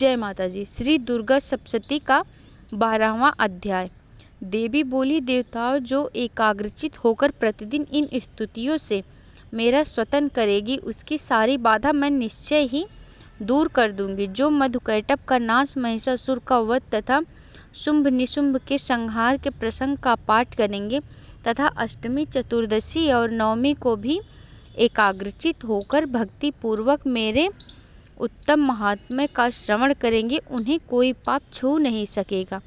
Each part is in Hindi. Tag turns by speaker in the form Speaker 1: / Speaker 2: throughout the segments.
Speaker 1: जय माता जी। श्री दुर्गा सप्तशती का 12वां अध्याय। देवी बोली, देवताओं, जो एकाग्रचित होकर प्रतिदिन इन स्तुतियों से मेरा स्वतन करेगी, उसकी सारी बाधा मैं निश्चय ही दूर कर दूंगी। जो मधुकैटभ का नाश, महिषासुर का वध तथा शुंभ निशुंभ के संहार के प्रसंग का पाठ करेंगे तथा अष्टमी, चतुर्दशी और नवमी को भी एकाग्रचित होकर भक्ति पूर्वक मेरे उत्तम महात्म्य का श्रवण करेंगे, उन्हें कोई पाप छू नहीं सकेगा।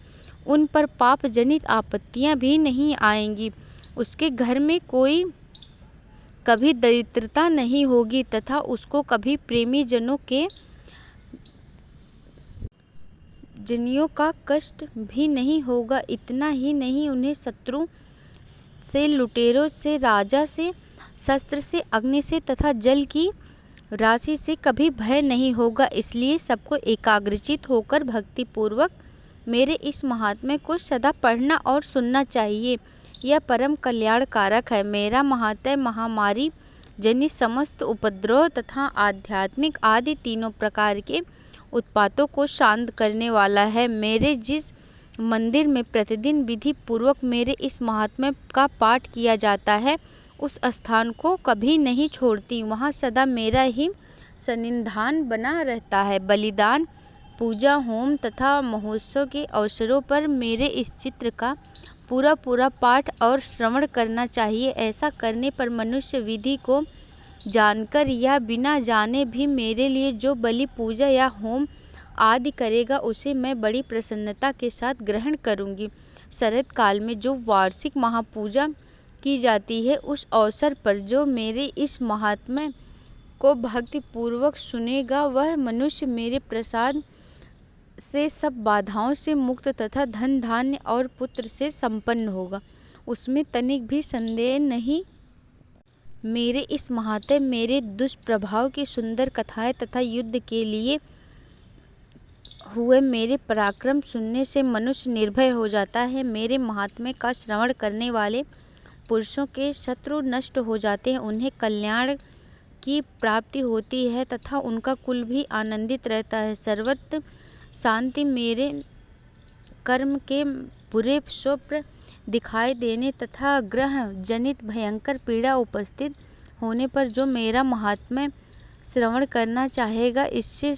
Speaker 1: उन पर पाप जनित आपत्तियां भी नहीं आएंगी। उसके घर में कोई कभी दरिद्रता नहीं होगी तथा उसको कभी प्रेमी जनों के जनियों का कष्ट भी नहीं होगा। इतना ही नहीं, उन्हें शत्रु से, लुटेरों से, राजा से, शस्त्र से, अग्नि से तथा जल की राशि से कभी भय नहीं होगा। इसलिए सबको एकाग्रचित होकर भक्ति पूर्वक मेरे इस महात्म्य को सदा पढ़ना और सुनना चाहिए। यह परम कल्याणकारक है। मेरा महात्म्य महामारी जनित समस्त उपद्रव तथा आध्यात्मिक आदि तीनों प्रकार के उत्पातों को शांत करने वाला है। मेरे जिस मंदिर में प्रतिदिन विधि पूर्वक मेरे इस महात्म्य का पाठ किया जाता है, उस स्थान को कभी नहीं छोड़ती। वहाँ सदा मेरा ही सन्निधान बना रहता है। बलिदान, पूजा, होम तथा महोत्सव के अवसरों पर मेरे इस चित्र का पूरा पाठ और श्रवण करना चाहिए। ऐसा करने पर मनुष्य विधि को जानकर या बिना जाने भी मेरे लिए जो बलि, पूजा या होम आदि करेगा, उसे मैं बड़ी प्रसन्नता के साथ ग्रहण करूँगी। शरद काल में जो वार्षिक महापूजा की जाती है, उस अवसर पर जो मेरे इस महात्म्य को भक्ति पूर्वक सुनेगा, वह मनुष्य मेरे प्रसाद से सब बाधाओं से मुक्त तथा धन, धान्य और पुत्र से संपन्न होगा। उसमें तनिक भी संदेह नहीं। मेरे इस महात्म्य, मेरे दुष्प्रभाव की सुंदर कथाएं तथा युद्ध के लिए हुए मेरे पराक्रम सुनने से मनुष्य निर्भय हो जाता है। मेरे महात्म्य का श्रवण करने वाले पुरुषों के शत्रु नष्ट हो जाते हैं, उन्हें कल्याण की प्राप्ति होती है तथा उनका कुल भी आनंदित रहता है। सर्वत्र शांति, मेरे कर्म के बुरे स्वप्न दिखाई देने तथा ग्रह जनित भयंकर पीड़ा उपस्थित होने पर जो मेरा महात्म्य श्रवण करना चाहेगा, इससे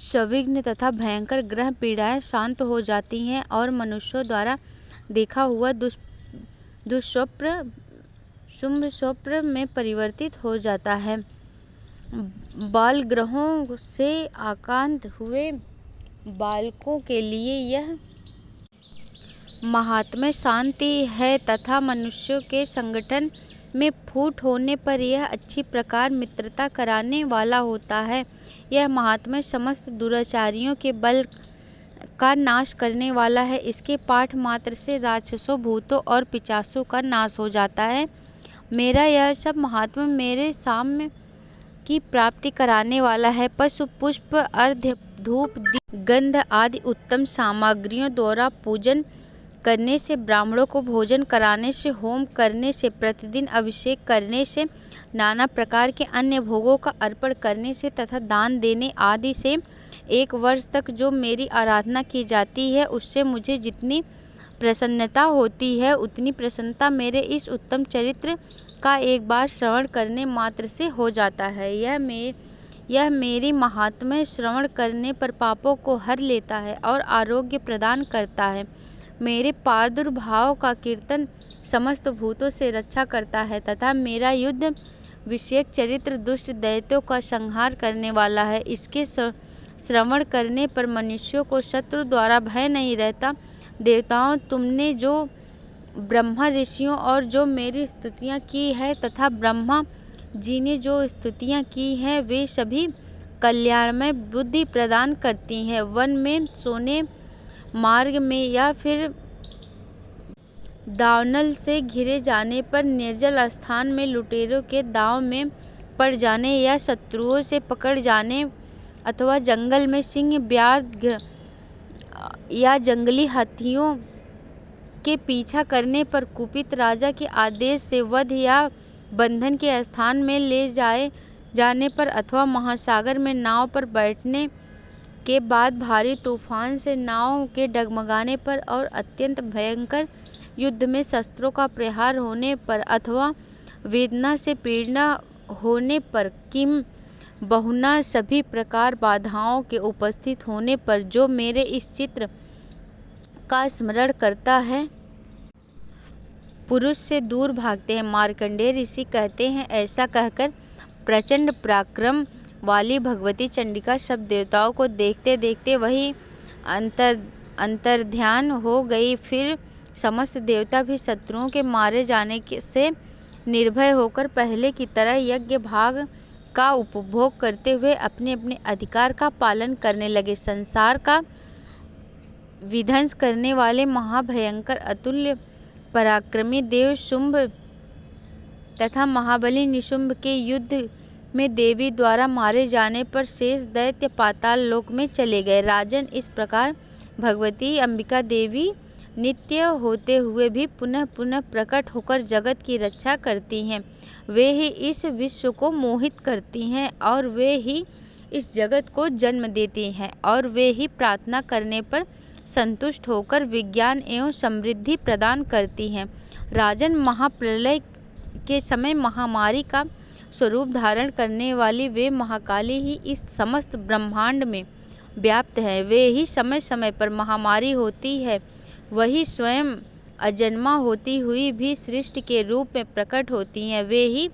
Speaker 1: संविघ्न तथा भयंकर ग्रह पीड़ाएं शांत हो जाती हैं और मनुष्यों द्वारा देखा हुआ दुष्स्वप्न शुभ स्वप्न में परिवर्तित हो जाता है। बाल ग्रहों से आक्रांत हुए बालकों के लिए यह महात्म्य शांति है तथा मनुष्यों के संगठन में फूट होने पर यह अच्छी प्रकार मित्रता कराने वाला होता है। यह महात्म्य समस्त दुराचारियों के बल का नाश करने वाला है। इसके पाठ मात्र से राक्षसों, भूतों और पिशाचों का नाश हो जाता है। मेरा यह सब महात्म्य मेरे साम्य की प्राप्ति कराने वाला है। पशु, पुष्प, अर्घ्य, धूप, दीप, गंध आदि उत्तम सामग्रियों द्वारा पूजन करने से, ब्राह्मणों को भोजन कराने से, होम करने से, प्रतिदिन अभिषेक करने से, नाना प्रकार के अन्य भोगों का अर्पण करने से तथा दान देने आदि से 1 वर्ष तक जो मेरी आराधना की जाती है, उससे मुझे जितनी प्रसन्नता होती है, उतनी प्रसन्नता मेरे इस उत्तम चरित्र का एक बार श्रवण करने मात्र से हो जाता है। यह मेरी महात्म्य श्रवण करने पर पापों को हर लेता है और आरोग्य प्रदान करता है। मेरे प्रादुर्भाव का कीर्तन समस्त भूतों से रक्षा करता है तथा मेरा युद्ध विषयक चरित्र दुष्ट दैत्यों का संहार करने वाला है। इसके श्रवण करने पर मनुष्यों को शत्रु द्वारा भय नहीं रहता। देवताओं, तुमने जो ब्रह्मा ऋषियों और जो मेरी स्तुतियाँ की है तथा ब्रह्मा जी ने जो स्तुतियाँ की हैं, वे सभी कल्याणमय बुद्धि प्रदान करती हैं। वन में सोने, मार्ग में या फिर दावानल से घिरे जाने पर, निर्जल स्थान में लुटेरों के दांव में पड़ जाने या शत्रुओं से पकड़ जाने अथवा जंगल में सिंह, व्याघ्र या जंगली हाथियों के पीछा करने पर, कुपित राजा के आदेश से वध या बंधन के स्थान में ले जाए जाने पर अथवा महासागर में नाव पर बैठने के बाद भारी तूफान से नाव के डगमगाने पर और अत्यंत भयंकर युद्ध में शस्त्रों का प्रहार होने पर अथवा वेदना से पीड़ना होने पर किम बहुना सभी प्रकार बाधाओं के उपस्थित होने पर जो मेरे इस चित्र का स्मरण करता है पुरुष से दूर भागते हैं। मार्कंडेय ऋषि कहते हैं, ऐसा कहकर प्रचंड पराक्रम वाली भगवती चंडिका सब देवताओं को देखते देखते वही अंतर्ध्यान हो गई। फिर समस्त देवता भी शत्रुओं के मारे जाने से निर्भय होकर पहले की तरह यज्ञ भाग का उपभोग करते हुए अपने अपने अधिकार का पालन करने लगे। संसार का विध्वंस करने वाले महाभयंकर अतुल्य पराक्रमी देव शुंभ तथा महाबली निशुंभ के युद्ध में देवी द्वारा मारे जाने पर शेष दैत्य पाताल लोक में चले गए। राजन, इस प्रकार भगवती अंबिका देवी नित्य होते हुए भी पुनः पुनः प्रकट होकर जगत की रक्षा करती हैं। वे ही इस विश्व को मोहित करती हैं और वे ही इस जगत को जन्म देती हैं और वे ही प्रार्थना करने पर संतुष्ट होकर विज्ञान एवं समृद्धि प्रदान करती हैं। राजन, महाप्रलय के समय महामारी का स्वरूप धारण करने वाली वे महाकाली ही इस समस्त ब्रह्मांड में व्याप्त है। वे ही समय समय पर महामारी होती है, वही स्वयं अजन्मा होती हुई भी सृष्टि के रूप में प्रकट होती हैं। वे ही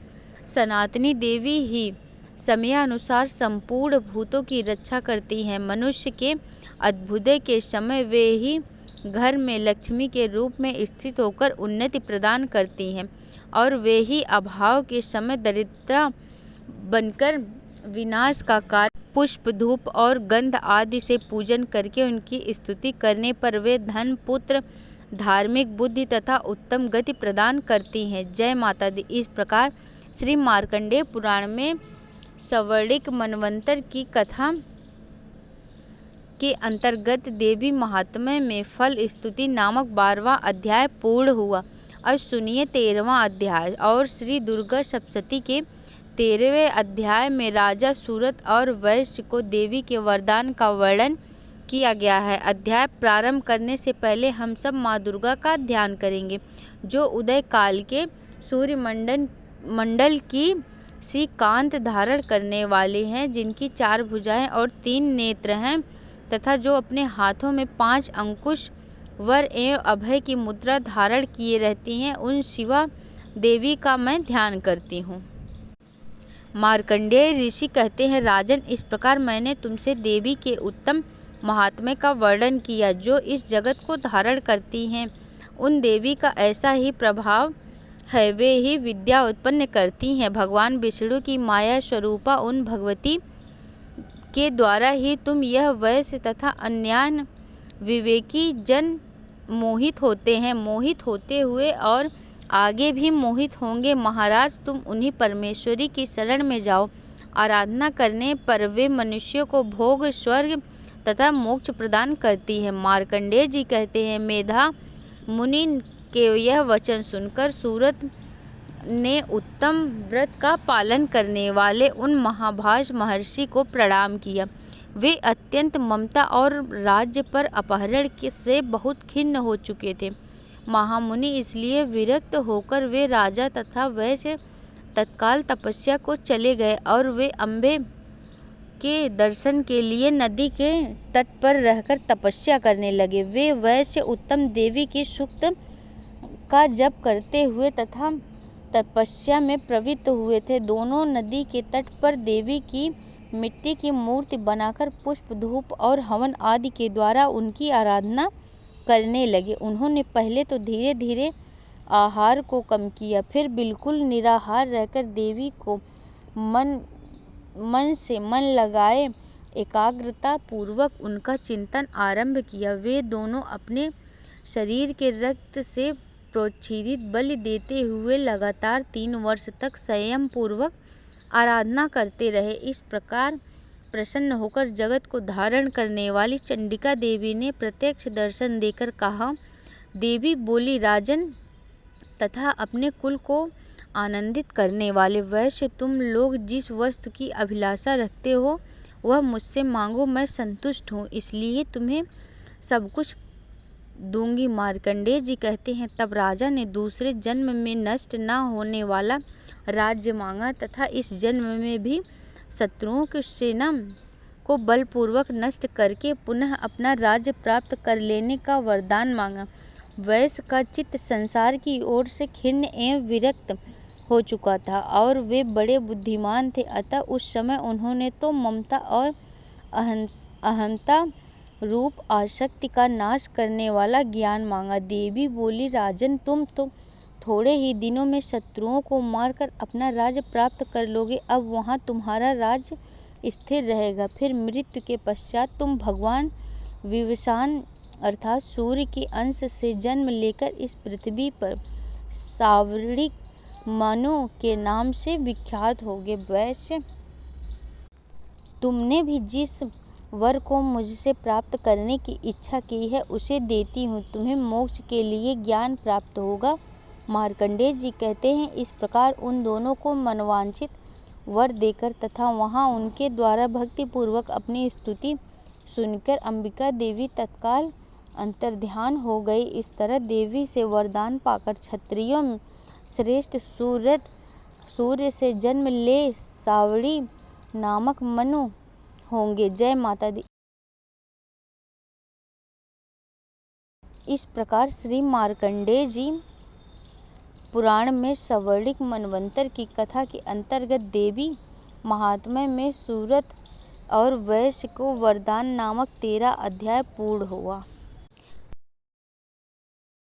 Speaker 1: सनातनी देवी ही समयानुसार संपूर्ण भूतों की रक्षा करती हैं। मनुष्य के अभ्युदय के समय वे ही घर में लक्ष्मी के रूप में स्थित होकर उन्नति प्रदान करती हैं और वे ही अभाव के समय दरिद्रता बनकर विनाश का कारण। पुष्प, धूप और गंध आदि से पूजन करके उनकी स्तुति करने पर वे धन, पुत्र, धार्मिक बुद्धि तथा उत्तम गति प्रदान करती हैं। जय माता दी। इस प्रकार श्री मार्कंडेय पुराण में सवर्णिक मनवंतर की कथा के अंतर्गत देवी महात्म्य में फल स्तुति नामक 12वां अध्याय पूर्ण हुआ। अब सुनिए 13वां अध्याय। और श्री दुर्गा सप्तशती के 13वें अध्याय में राजा सूरत और वैश्य को देवी के वरदान का वर्णन किया गया है। अध्याय प्रारंभ करने से पहले हम सब माँ दुर्गा का ध्यान करेंगे, जो उदय काल के सूर्य मंडल की सी कांत धारण करने वाले हैं, जिनकी 4 भुजाएं और 3 नेत्र हैं तथा जो अपने हाथों में 5 अंकुश, वर एवं अभय की मुद्रा धारण किए रहती हैं। उन शिवा देवी का मैं ध्यान करती हूँ। मार्कंडेय ऋषि कहते हैं, राजन, इस प्रकार मैंने तुमसे देवी के उत्तम महात्म्य का वर्णन किया, जो इस जगत को धारण करती हैं। उन देवी का ऐसा ही प्रभाव है, वे ही विद्या उत्पन्न करती हैं। भगवान विष्णु की माया स्वरूपा उन भगवती के द्वारा ही तुम यह वैश्य तथा अन्यान्य विवेकी जन मोहित होते हैं। मोहित होते हुए और आगे भी मोहित होंगे। महाराज, तुम उन्हीं परमेश्वरी की शरण में जाओ। आराधना करने पर वे मनुष्यों को भोग, स्वर्ग तथा मोक्ष प्रदान करती हैं। मार्कंडेय जी कहते हैं, मेधा मुनि के यह वचन सुनकर सूरत ने उत्तम व्रत का पालन करने वाले उन महाभाष महर्षि को प्रणाम किया। वे अत्यंत ममता और राज्य पर अपहरण से बहुत खिन्न हो चुके थे। महामुनि इसलिए विरक्त होकर वे राजा तथा वैश्य तत्काल तपस्या को चले गए और वे अम्बे के दर्शन के लिए नदी के तट पर रहकर तपस्या करने लगे। वे वैश्य उत्तम देवी की सूक्त का जप करते हुए तथा तपस्या में प्रवृत्त हुए थे। दोनों नदी के तट पर देवी की मिट्टी की मूर्ति बनाकर पुष्प, धूप और हवन आदि के द्वारा उनकी आराधना करने लगे। उन्होंने पहले तो धीरे धीरे आहार को कम किया, फिर बिल्कुल निराहार रहकर देवी को मन से मन लगाए एकाग्रता पूर्वक उनका चिंतन आरंभ किया। वे दोनों अपने शरीर के रक्त से प्रोच्छिदित बलि देते हुए लगातार 3 वर्ष तक संयम पूर्वक आराधना करते रहे। इस प्रकार प्रसन्न होकर जगत को धारण करने वाली चंडिका देवी ने प्रत्यक्ष दर्शन देकर कहा। देवी बोली, राजन, तथा अपने कुल को आनंदित करने वाले। वैश्य, तुम लोग जिस वस्तु की अभिलाषा रखते हो वह मुझसे मांगो, मैं संतुष्ट हूँ, इसलिए तुम्हें सब कुछ दूंगी। मार्कंडेय जी कहते हैं, तब राजा ने दूसरे जन्म में नष्ट न होने वाला राज्य मांगा तथा इस जन्म में भी शत्रुओं की सेना को बलपूर्वक नष्ट करके पुनः अपना राज्य प्राप्त कर लेने का वरदान मांगा। वैश्य का चित्त संसार की ओर से खिन्न एवं विरक्त हो चुका था और वे बड़े बुद्धिमान थे, अतः उस समय उन्होंने तो ममता और अहंता रूप आसक्ति का नाश करने वाला ज्ञान मांगा। देवी बोली, राजन, तुम तो थोड़े ही दिनों में शत्रुओं को मारकर अपना राज्य प्राप्त कर लोगे। अब वहाँ तुम्हारा राज्य स्थिर रहेगा, फिर मृत्यु के पश्चात तुम भगवान विवस्वान अर्थात सूर्य के अंश से जन्म लेकर इस पृथ्वी पर सावर्णिक मनु के नाम से विख्यात होगे। वैश्य, तुमने भी जिस वर को मुझसे प्राप्त करने की इच्छा की है उसे देती हूँ, तुम्हें मोक्ष के लिए ज्ञान प्राप्त होगा। मार्कंडेय जी कहते हैं, इस प्रकार उन दोनों को मनवांछित वर देकर तथा वहाँ उनके द्वारा भक्तिपूर्वक अपनी स्तुति सुनकर अंबिका देवी तत्काल अंतर्ध्यान हो गई। इस तरह देवी से वरदान पाकर क्षत्रियों में श्रेष्ठ सूर्य से जन्म ले सावड़ी नामक मनु होंगे। जय माता दी। इस प्रकार श्री मार्कंडेय जी पुराण में सवर्णिक मनवंतर की कथा के अंतर्गत देवी महात्म्य में सूरत और वैश्य को वरदान नामक 13 अध्याय पूर्ण हुआ।